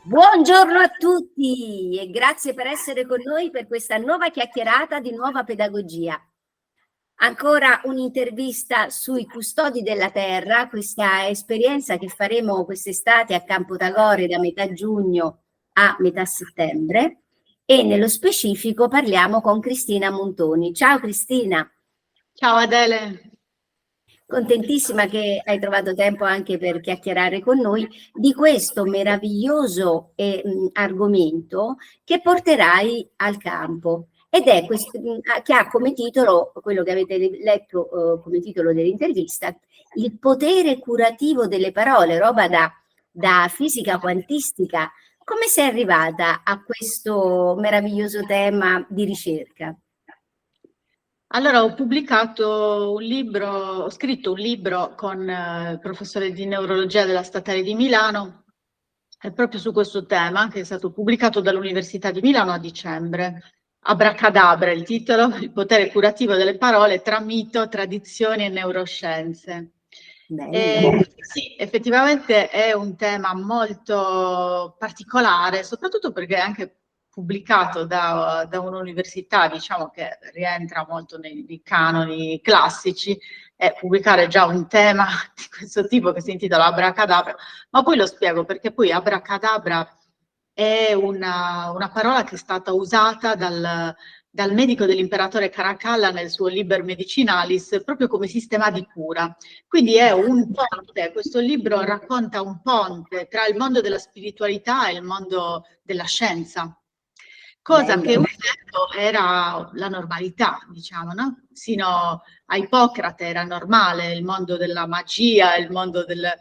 Buongiorno a tutti e grazie per essere con noi per questa nuova chiacchierata di Nuova Pedagogia. Ancora un'intervista sui custodi della terra, questa esperienza che faremo quest'estate a Campo Tagore da metà giugno a metà settembre, e nello specifico parliamo con Cristina Montoni. Ciao Cristina. Ciao Adele. Contentissima che hai trovato tempo anche per chiacchierare con noi di questo meraviglioso argomento che porterai al campo. Ed è questo, che ha come titolo, quello che avete letto come titolo dell'intervista, il potere curativo delle parole, roba da fisica quantistica. Come sei arrivata a questo meraviglioso tema di ricerca? Allora, ho scritto un libro con il professore di neurologia della Statale di Milano, proprio su questo tema, che è stato pubblicato dall'Università di Milano a dicembre. Abracadabra il titolo, il potere curativo delle parole tra mito, tradizioni e neuroscienze. Sì, effettivamente è un tema molto particolare, soprattutto perché è anche pubblicato da un'università, diciamo, che rientra molto nei canoni classici, e pubblicare già un tema di questo tipo che si intitola Abracadabra, ma poi lo spiego perché poi Abracadabra è una parola che è stata usata dal medico dell'imperatore Caracalla nel suo Liber Medicinalis proprio come sistema di cura. Quindi è un ponte, questo libro racconta un ponte tra il mondo della spiritualità e il mondo della scienza, cosa che un tempo era la normalità, diciamo, no? Sino a Ippocrate era normale il mondo della magia, il mondo delle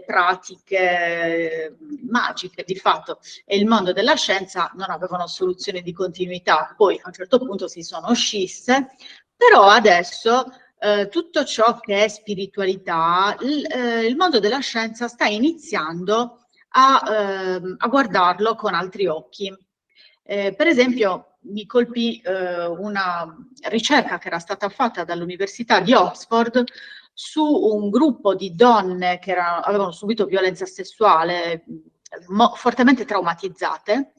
pratiche magiche di fatto, e il mondo della scienza non avevano soluzione di continuità. Poi a un certo punto si sono scisse, però adesso tutto ciò che è spiritualità, il mondo della scienza sta iniziando a guardarlo con altri occhi. Per esempio, mi colpì una ricerca che era stata fatta dall'Università di Oxford su un gruppo di donne che avevano subito violenza sessuale, fortemente traumatizzate,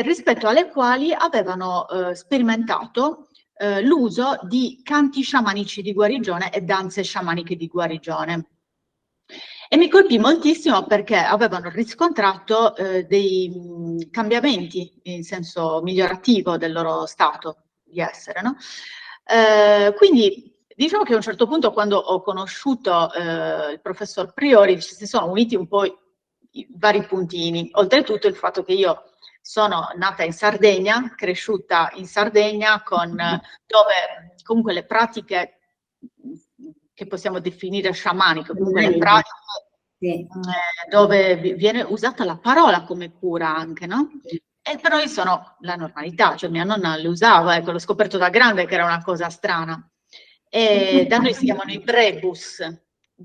rispetto alle quali avevano sperimentato l'uso di canti sciamanici di guarigione e danze sciamaniche di guarigione. E mi colpì moltissimo perché avevano riscontrato dei cambiamenti in senso migliorativo del loro stato di essere, no? Quindi diciamo che a un certo punto, quando ho conosciuto il professor Priori, si sono uniti un po' i vari puntini. Oltretutto il fatto che io sono nata in Sardegna, cresciuta in Sardegna, dove comunque le pratiche che possiamo definire sciamaniche, comunque le pratiche dove viene usata la parola come cura anche, no? E per noi sono la normalità, cioè mia nonna le usava, ecco, l'ho scoperto da grande che era una cosa strana. E da noi si chiamano i brebus,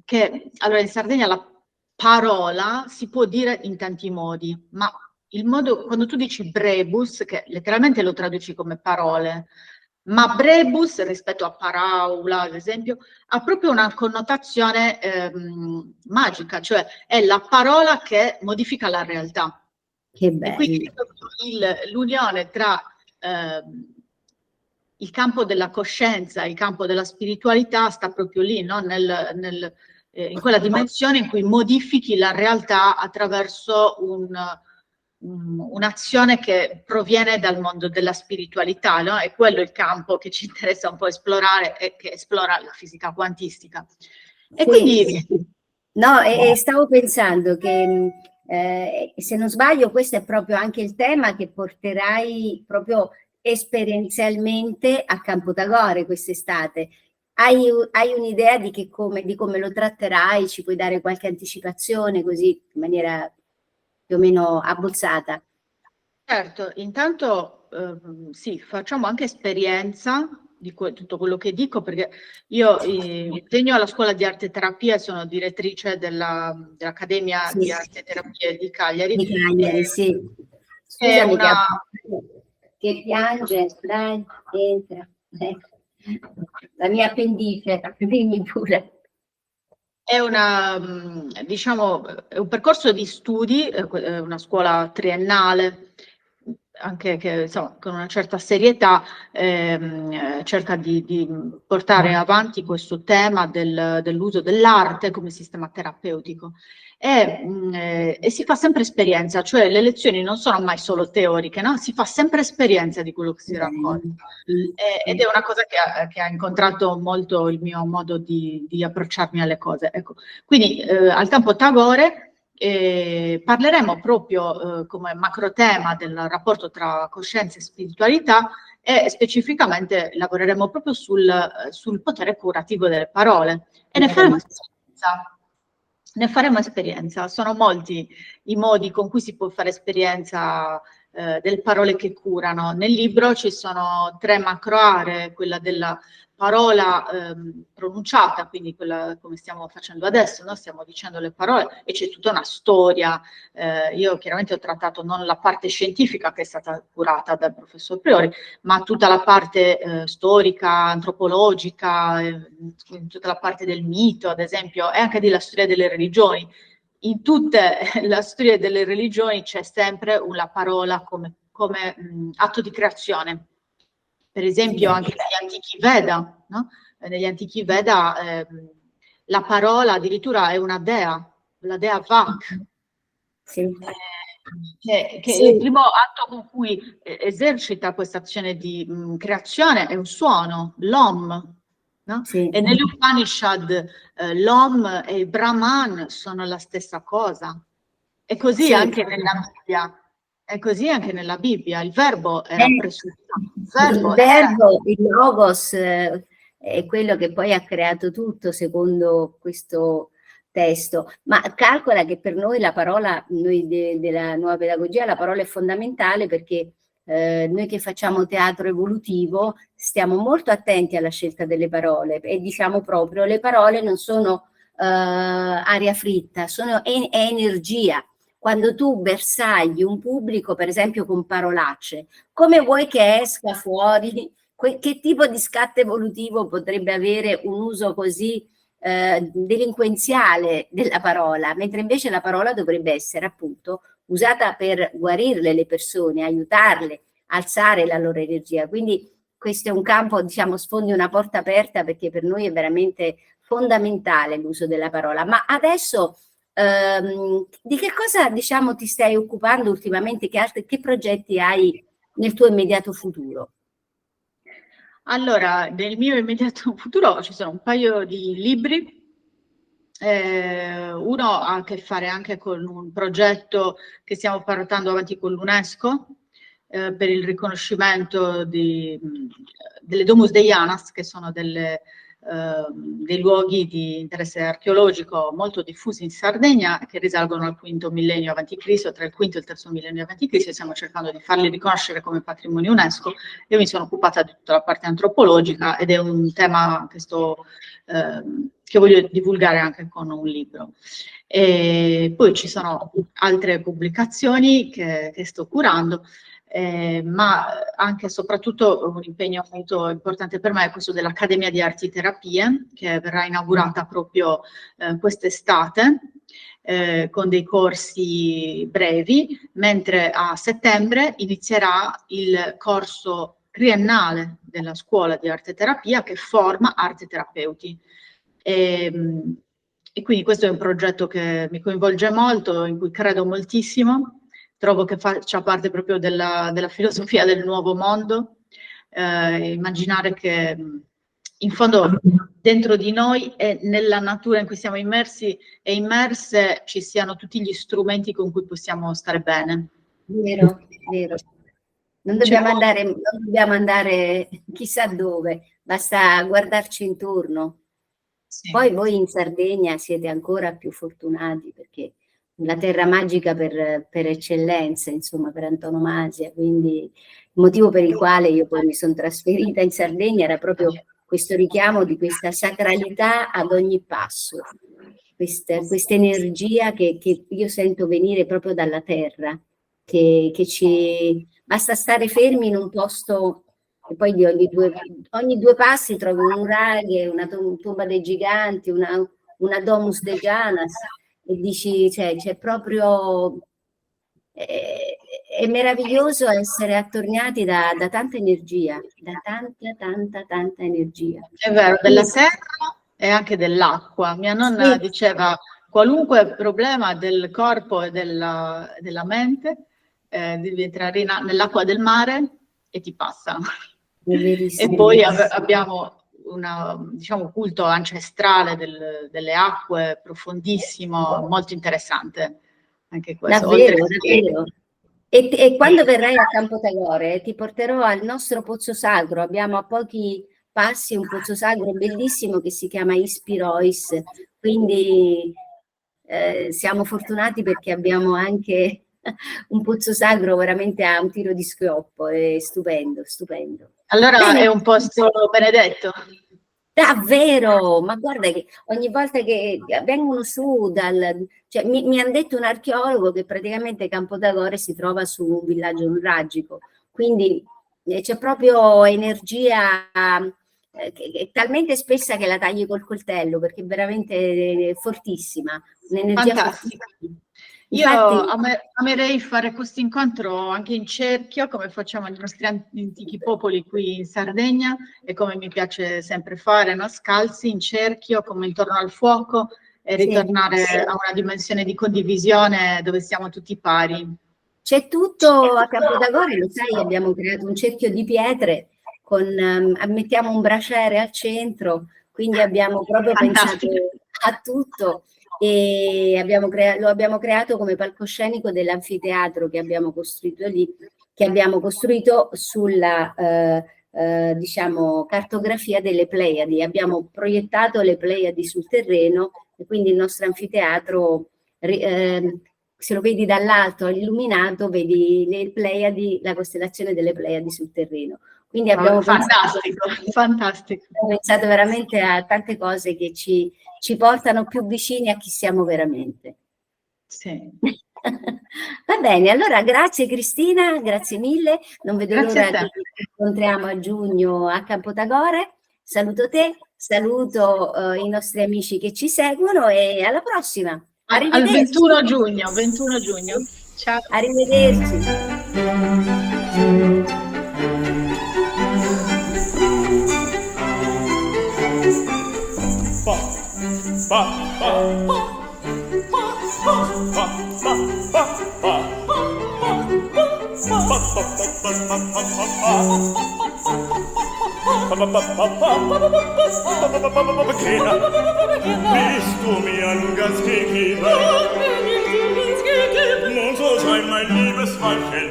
che allora in Sardegna la parola si può dire in tanti modi, ma il modo, quando tu dici brebus, che letteralmente lo traduci come parole, ma brebus rispetto a paraula, ad esempio, ha proprio una connotazione magica, cioè è la parola che modifica la realtà. Che bello. E quindi l'unione tra il campo della coscienza e il campo della spiritualità sta proprio lì, no? In quella dimensione in cui modifichi la realtà attraverso un'azione che proviene dal mondo della spiritualità, no? È quello il campo che ci interessa un po' esplorare e che esplora la fisica quantistica. E quindi... No, e stavo pensando che se non sbaglio questo è proprio anche il tema che porterai proprio esperienzialmente a Campo Tagore quest'estate. Hai un'idea di come lo tratterai? Ci puoi dare qualche anticipazione così in maniera più o meno abbozzata? Certo, intanto sì, facciamo anche esperienza di tutto quello che dico, perché io insegno alla scuola di arte e terapia e sono direttrice dell'Accademia di Arte e Terapia di Cagliari. Di Cagliari, sì. Scusami, che piange, dai, entra. La mia appendice, dimmi pure. È diciamo, è un percorso di studi, una scuola triennale, anche che insomma, con una certa serietà cerca di portare avanti questo tema dell'uso dell'arte come sistema terapeutico. E si fa sempre esperienza, cioè le lezioni non sono mai solo teoriche, no? Si fa sempre esperienza di quello che si racconta. Ed è una cosa che ha incontrato molto il mio modo di approcciarmi alle cose. Ecco. Quindi al Campo Tagore parleremo proprio come macro tema del rapporto tra coscienza e spiritualità e specificamente lavoreremo proprio sul potere curativo delle parole e ne faremo esperienza. Ne faremo esperienza. Sono molti i modi con cui si può fare esperienza delle parole che curano. Nel libro ci sono 3 macro aree, quella della parola pronunciata, quindi quella come stiamo facendo adesso, no? Stiamo dicendo le parole e c'è tutta una storia. Io chiaramente ho trattato non la parte scientifica che è stata curata dal professor Priori, ma tutta la parte storica, antropologica, tutta la parte del mito, ad esempio, e anche della storia delle religioni. In tutta la storia delle religioni c'è sempre una parola come atto di creazione. Per esempio anche negli antichi Veda, no? Negli antichi Veda la parola addirittura è una dea, la dea Vak. Sì. Che Sì. il primo atto con cui esercita questa azione di creazione è un suono, l'Om. No? Sì. E negli Upanishad l'Om e il Brahman sono la stessa cosa. E così Sì. anche nella Bibbia. E così anche nella Bibbia. Il verbo era presunto. Il verbo, il logos, è quello che poi ha creato tutto secondo questo testo. Ma calcola che per noi la parola, noi della nuova pedagogia, la parola è fondamentale perché noi che facciamo teatro evolutivo stiamo molto attenti alla scelta delle parole e diciamo proprio le parole non sono aria fritta, è energia. Quando tu bersagli un pubblico, per esempio con parolacce, come vuoi che esca fuori? Che tipo di scatto evolutivo potrebbe avere un uso così delinquenziale della parola? Mentre invece la parola dovrebbe essere appunto usata per guarirle le persone, aiutarle, alzare la loro energia. Quindi questo è un campo, diciamo, sfondi una porta aperta perché per noi è veramente fondamentale l'uso della parola. Ma adesso di che cosa, diciamo, ti stai occupando ultimamente? Che progetti hai nel tuo immediato futuro? Allora, nel mio immediato futuro ci sono un paio di libri. Uno ha a che fare anche con un progetto che stiamo portando avanti con l'UNESCO per il riconoscimento delle Domus Deianas, che sono dei luoghi di interesse archeologico molto diffusi in Sardegna, che risalgono al V millennio a.C., tra il V e il III millennio a.C., e stiamo cercando di farli riconoscere come patrimonio UNESCO. Io mi sono occupata di tutta la parte antropologica ed è un tema che voglio divulgare anche con un libro. E poi ci sono altre pubblicazioni che sto curando. Ma anche e soprattutto un impegno molto importante per me è questo dell'Accademia di Arti Terapie, che verrà inaugurata proprio quest'estate, con dei corsi brevi, mentre a settembre inizierà il corso triennale della Scuola di Arte Terapia che forma arte terapeuti. E quindi questo è un progetto che mi coinvolge molto, in cui credo moltissimo. Trovo che faccia parte proprio della filosofia del nuovo mondo, immaginare che in fondo dentro di noi e nella natura in cui siamo immersi e immerse ci siano tutti gli strumenti con cui possiamo stare bene. Vero, vero. Non dobbiamo andare chissà dove, basta guardarci intorno. Sì. Poi voi in Sardegna siete ancora più fortunati perché la terra magica per eccellenza, insomma, per antonomasia, quindi il motivo per il quale io poi mi sono trasferita in Sardegna era proprio questo richiamo di questa sacralità ad ogni passo, questa energia che io sento venire proprio dalla terra, che ci basta stare fermi in un posto e poi di ogni due passi trovi un nuraghe, una tomba dei giganti, una domus de Janas, e dici, cioè, c'è proprio... È meraviglioso essere attorniati da tanta energia, da tanta energia. È vero, della terra e anche dell'acqua. Mia nonna diceva: qualunque problema del corpo e della mente devi entrare nell'acqua del mare e ti passa. E poi abbiamo un culto ancestrale delle acque profondissimo, molto interessante anche questo. Davvero. E quando verrai a Campo Tagore ti porterò al nostro pozzo sacro. Abbiamo a pochi passi un pozzo sacro bellissimo che si chiama Ispirois, quindi siamo fortunati perché abbiamo anche un pozzo sacro veramente a un tiro di schioppo, è stupendo. Allora bene. È un posto benedetto. Davvero, ma guarda che ogni volta che vengono su cioè, mi hanno detto un archeologo che praticamente Campo Tagore si trova su un villaggio nuragico, quindi c'è proprio energia che è talmente spessa che la tagli col coltello, perché è veramente fortissima, un'energia fantastica. Infatti, io amerei fare questo incontro anche in cerchio, come facciamo nei nostri antichi popoli qui in Sardegna, e come mi piace sempre fare, no? Scalzi in cerchio, come intorno al fuoco, e ritornare a una dimensione di condivisione dove siamo tutti pari. C'è tutto a Campo Tagore, lo sai, abbiamo creato un cerchio di pietre, mettiamo un braciere al centro, quindi abbiamo proprio pensato a tutto. E lo abbiamo creato come palcoscenico dell'anfiteatro che abbiamo costruito lì, che abbiamo costruito sulla diciamo cartografia delle Pleiadi. Abbiamo proiettato le Pleiadi sul terreno e quindi il nostro anfiteatro, se lo vedi dall'alto illuminato, vedi le Pleiadi, la costellazione delle Pleiadi sul terreno. Quindi abbiamo fantastico. pensato veramente a tante cose che ci portano più vicini a chi siamo veramente. Sì. Va bene, allora grazie Cristina, grazie mille, non vedo l'ora che ci incontriamo a giugno a Campo Tagore. Saluto te, saluto i nostri amici che ci seguono e alla prossima. Al 21 giugno. Ciao. Arrivederci. Bist du mir ein ganz gegeben? Nun so sei mein liebes Weibchen.